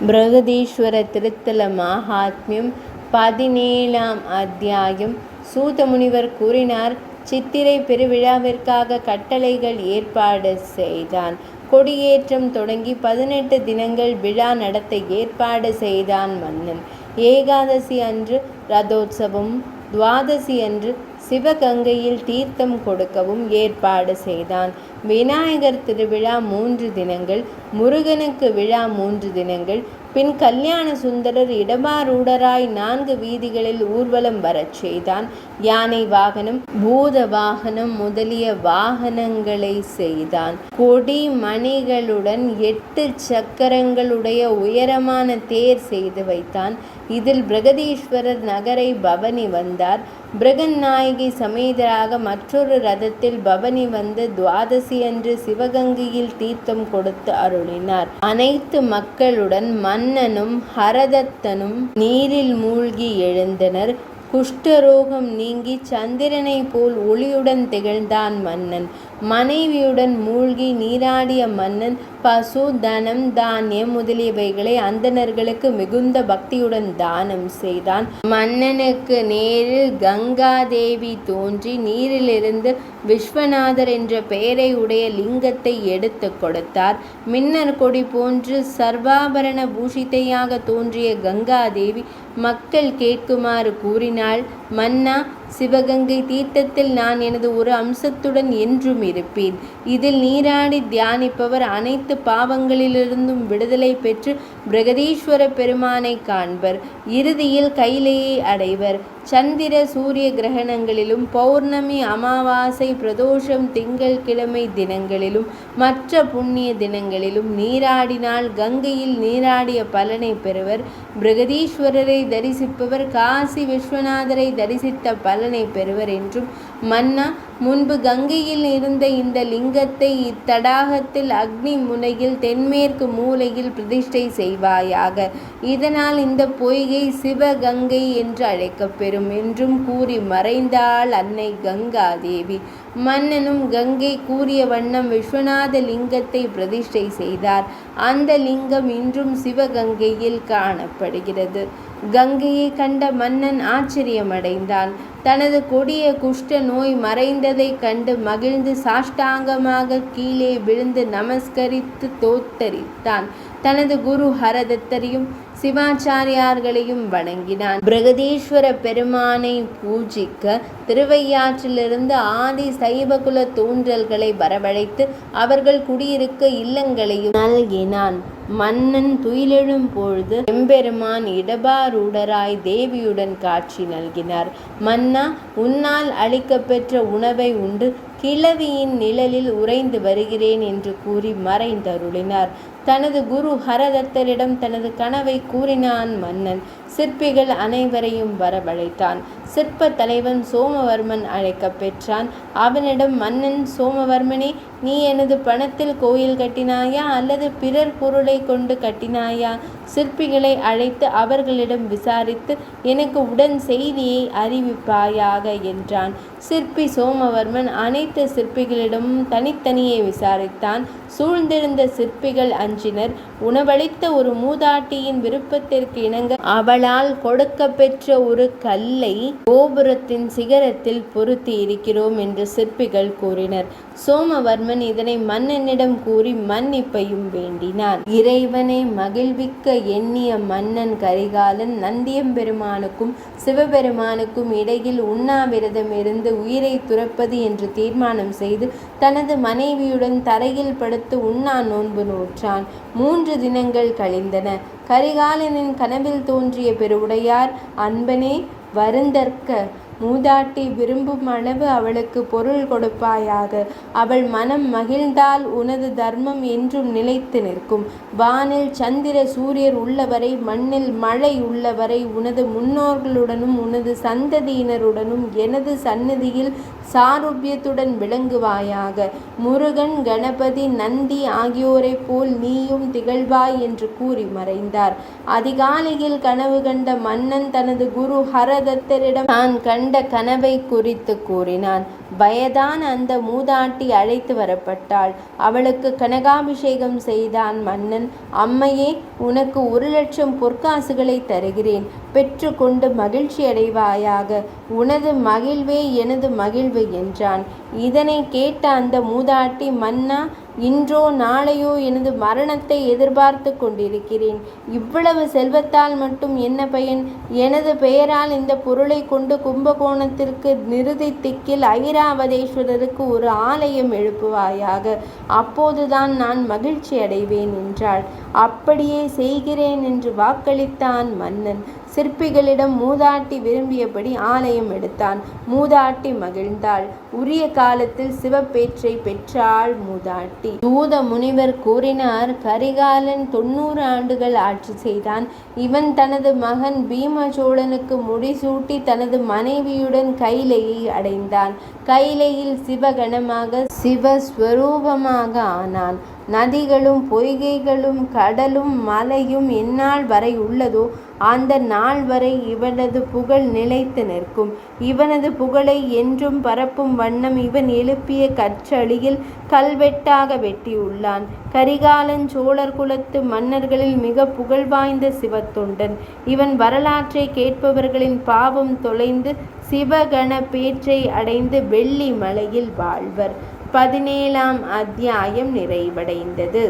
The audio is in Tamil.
பிரகதீஸ்வர திருத்தல மகாத்மியம் 17ஆம் அத்தியாயம். சூத முனிவர் கூறினார். சித்திரை பெருவிழாவிற்காக கட்டளைகள் ஏற்பாடு செய்தான். கொடியேற்றம் தொடங்கி 18 தினங்கள் விழா நடத்த ஏற்பாடு செய்தான் மன்னன். ஏகாதசி அன்று ரதோத்சவம், துவாதசி அன்று சிவகங்கையில் தீர்த்தம் கொடுக்கவும் ஏற்பாடு செய்தான். விநாயகர் திருவிழா 3 தினங்கள், முருகனுக்கு விழா 3 தினங்கள், பின் கல்யாண சுந்தரர் இடபாரூடராய் 4 வீதிகளில் ஊர்வலம் வரச் செய்தான். யானை வாகனம், பூத வாகனம் முதலிய வாகனங்களை செய்தான். கொடி மணிகளுடன் 8 சக்கரங்களுடைய உயரமான தேர் செய்து வைத்தான். இதில் பிரகதீஸ்வரர் நகரை பவனி வந்தார். பிரகநாயகி சமேதராக மற்றொரு ரதத்தில் பவனி வந்து துவாதசி அன்று சிவகங்கையில் தீர்த்தம் கொடுத்து அருளினார். அனைத்து மக்களுடன் மன்னனும் ஹரதத்தனும் நீரில் மூழ்கி எழுந்தனர். குஷ்டரோகம் நீங்கி சந்திரனை போல் ஒளியுடன் திகழ்ந்தான் மன்னன். மனைவியுடன் மூழ்கி நீராடிய மன்னன் பசு, தனம், தானியம் முதலியவைகளை அந்தணர்களுக்கு மிகுந்த பக்தியுடன் தானம் செய்தான். மன்னனுக்கு நேரில் கங்காதேவி தோன்றி நீரிலிருந்து விஸ்வநாதர் என்ற பெயரை உடைய லிங்கத்தை எடுத்து கொடுத்தார். மின்னர் கொடி போன்று சர்வாபரண பூஷிதையாக தோன்றிய கங்காதேவி மக்கள் கேட்குமாறு கூறினாள். மன்னா, சிவகங்கை தீர்த்தத்தில் நான் எனது ஒரு அம்சத்துடன் என்றும் இருப்பேன். இதில் நீராடி தியானிப்பவர் அனைத்து பாவங்களிலிருந்தும் விடுதலை பெற்று பிரகதீஸ்வர பெருமானை காண்பர். இறுதியில் கைலையை அடைவர். சந்திர சூரிய கிரகணங்களிலும் பௌர்ணமி, அமாவாசை, பிரதோஷம், திங்கள் கிழமை தினங்களிலும் மற்ற புண்ணிய தினங்களிலும் நீராடினால் கங்கையில் நீராடிய பலனை பெறுவர். பிரகதீஸ்வரரை தரிசிப்பவர் காசி விஸ்வநாதரை தரிசித்த பலனை பெறுவர் என்றும், மன்னா, முன்பு கங்கையில் இருந்த இந்த லிங்கத்தை இத்தடாகத்தில் அக்னி முனையில் தென்மேற்கு மூலையில் பிரதிஷ்டை செய்வாயாக. இதனால் இந்த பொய்கை சிவகங்கை என்று அழைக்கப்பெறும் என்றும் கூறி மறைந்தாள் அன்னை கங்காதேவி. மன்னனும் கங்கை கூறிய வண்ணம் விஸ்வநாத லிங்கத்தை பிரதிஷ்டை செய்தார். அந்த லிங்கம் இன்றும் சிவகங்கையில் காணப்படுகிறது. கங்கையை கண்ட மன்னன் ஆச்சரியமடைந்தான். தனது கொடிய குஷ்ட நோய் மறைந்ததை கண்டு மகிழ்ந்து சாஷ்டாங்கமாக கீழே விழுந்து நமஸ்கரித்து தோத்தரித்தான். தனது குரு ஹரதத்தரையும் சிவாச்சாரியார்களையும் வணங்கினான். பிரகதீஸ்வர பெருமானை பூஜிக்க திருவையாற்றிலிருந்து ஆதி சைவகுல தோன்றல்களை வரவழைத்து அவர்கள் குடியிருக்க இல்லங்களையும் நல்கினான். மன்னன் துயிலெழும் பொழுது எம்பெருமான் இடபாரூடராய் தேவியுடன் காட்சி நல்கினார். மன்னா, உன்னால் அளிக்கப்பெற்ற உணவை உண்டு கிழவியின் நிழலில் உறைந்து வருகிறேன் என்று கூறி மறைந்தருளினார். தனது குரு ஹரதத்தரிடம் தனது கனவை கூறினான் மன்னன். சிற்பிகள் அனைவரையும் வரவழைத்தான். சிற்ப தலைவன் சோமவர்மன் அழைக்க பெற்றான். அவனிடம் மன்னன், சோமவர்மனே, நீ எனது பணத்தில் கோயில் கட்டினாயா அல்லது பிறர் பொருளை கொண்டு கட்டினாயா? சிற்பிகளை அழைத்து அவர்களிடம் விசாரித்து எனக்கு உடன் செய்தியை அறிவிப்பாயாக என்றான். சிற்பி சோமவர்மன் அனைத்து சிற்பிகளிடமும் தனித்தனியே விசாரித்தான். சூழ்ந்திருந்த சிற்பிகள் அஞ்சினர். உணவளித்த ஒரு மூதாட்டியின் விருப்பத்திற்கு இணங்க அவளால் கொடுக்க பெற்ற ஒரு கல்லை கோபுரத்தின் சிகரத்தில் பொருத்தி இருக்கிறோம் என்று சிற்பிகள் கூறினர். சோமவர்மன் இதனை மன்னனிடம் கூறி மன்னிப்பையும் வேண்டினான். இறைவனை மகிழ்விக்க எண்ணிய மன்னன் கரிகாலன் நந்தியம்பெருமானுக்கும் சிவபெருமானுக்கும் இடையில் உண்ணாவிரதம் இருந்து உயிரை துறப்பது என்று தீர்மானம் செய்து தனது மனைவியுடன் தரையில் படுத்து உண்ணா நோன்பு நோற்றான். 3 தினங்கள் கழிந்தன. கரிகாலனின் கனவில் தோன்றிய பெருவுடையார், அன்பனே, வருந்தற்க மூதாட்டி விரும்பும் அளவு அவளுக்கு பொருள் கொடுப்பாயாக. அவள் மனம் மகிழ்ந்தால் உனது தர்மம் என்றும் நிலைத்து நிற்கும். வானில் சந்திர சூரியர் உள்ளவரை, மண்ணில் மழை உள்ளவரை உனது முன்னோர்களுடனும் உனது சந்ததியினருடனும் எனது சந்நிதியில் சாருபியத்துடன் விளங்குவாயாக. முருகன், கணபதி, நந்தி ஆகியோரை போல் நீயும் திகழ்வாய் என்று கூறி மறைந்தார். அதிகாலையில் கனவு கண்ட மன்னன் தனது குரு ஹரதத்தரிடம் தான் கண்ட கண்ட கனவை குறித்து கூறினான். வயதான அந்த மூதாட்டி அழைத்து வரப்பட்டாள். அவளுக்கு கனகாபிஷேகம் செய்தான் மன்னன். அம்மையே, உனக்கு 1,00,000 பொற்காசுகளை தருகிறேன், பெற்று கொண்டு மகிழ்ச்சி அடைவாயாக. உனது மகிழ்வே எனது மகிழ்வு என்றான். இதனை கேட்ட அந்த மூதாட்டி, மன்னா, இன்றோ நாளையோ எனது மரணத்தை எதிர்பார்த்து கொண்டிருக்கிறேன். இவ்வளவு செல்வத்தால் மட்டும் என்ன பயன்? எனது பெயரால் இந்த பொருளை கொண்டு கும்பகோணத்திற்கு நிருதித்திக்கில் ஐராவதேஸ்வரருக்கு ஒரு ஆலயம் எழுப்புவாயாக. அப்போதுதான் நான் மகிழ்ச்சி அடைவேன் என்றாள். அப்படியே செய்கிறேன் என்று வாக்களித்தான் மன்னன். சிற்பிகளிடம் மூதாட்டி விரும்பியபடி ஆலயம் எடுத்தான். மூதாட்டி மகிழ்ந்தாள். உரிய காலத்தில் சிவப்பேற்றை பெற்றாள் மூதாட்டி. சூத முனிவர் கூறினார், கரிகாலன் 90 ஆண்டுகள் ஆட்சி செய்தான். இவன் தனது மகன் பீமசோழனுக்கு முடிசூட்டி தனது மனைவியுடன் கைலையை அடைந்தான். கைலையில் சிவகணமாக சிவஸ்வரூபமாக ஆனான். நதிகளும் பொய்கைகளும் கடலும் மலையும் எந்நாள் வரை உள்ளதோ அந்த நாள் வரை இவனது புகழ் நிலைத்து நிற்கும். இவனது புகழை என்றும் பரப்பும் வண்ணம் இவன் எழுப்பிய கற்றளியில் கல்வெட்டாக வெட்டியுள்ளான். கரிகாலன் சோழர் குலத்து மன்னர்களில் மிக புகழ்வாய்ந்த சிவத்தொண்டன். இவன் வரலாற்றை கேட்பவர்களின் பாவம் தொலைந்து சிவகண பேற்றை அடைந்து வெள்ளி மலையில் வாழ்வர். 17ஆம் அத்தியாயம் நிறைவடைந்தது.